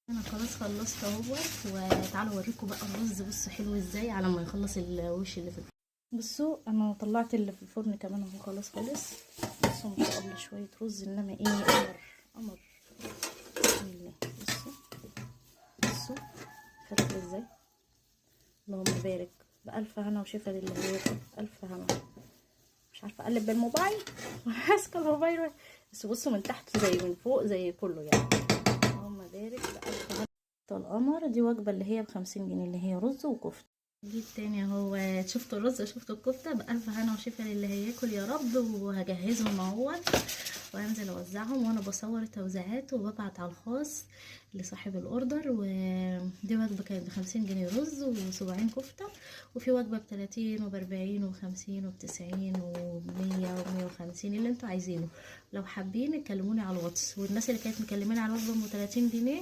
انا خلاص خلصت اهوت، وتعالوا اوريكم بقى الرز. بصوا حلو ازاي على ما يخلص الوش اللي في الفرن. بصوا انا طلعت اللي في الفرن كمان اهو، خلاص خلص. بصوا ما شاء الله شويه رز، انما ايه، قمر قمر. بسم الله. بصوا فاكره ازاي. اللهم بارك. بألف هنا وشفا لله ياكل. ألف هنا. مش عارفه اقلب بالموبايل ماسكه الموبايل بس. بصوا من تحت زي من فوق زي كله يعني. اللهم بارك. بألف هنا. القمر دي وجبه اللي هي ب50 جنيه، اللي هي رز وكفته. جيت تاني اهو، شفتوا الرز شفتوا الكفته. بألف هنا وشفا للي هياكل يا رب. وهجهزهم اهوت وهنزل اوزعهم، وانا بصور التوزيعات وببعت على الخاص لصاحب الاوردر. ودي وجبه كانت ب50 جنيه رز وصباعين كفته، وفي وجبه ب30 وب40 وب50 وب90 وب100 و150 اللي انتوا عايزينه. لو حابين كلموني على الواتس. والناس اللي كانت مكلمين على الوجبه ب30 جنيه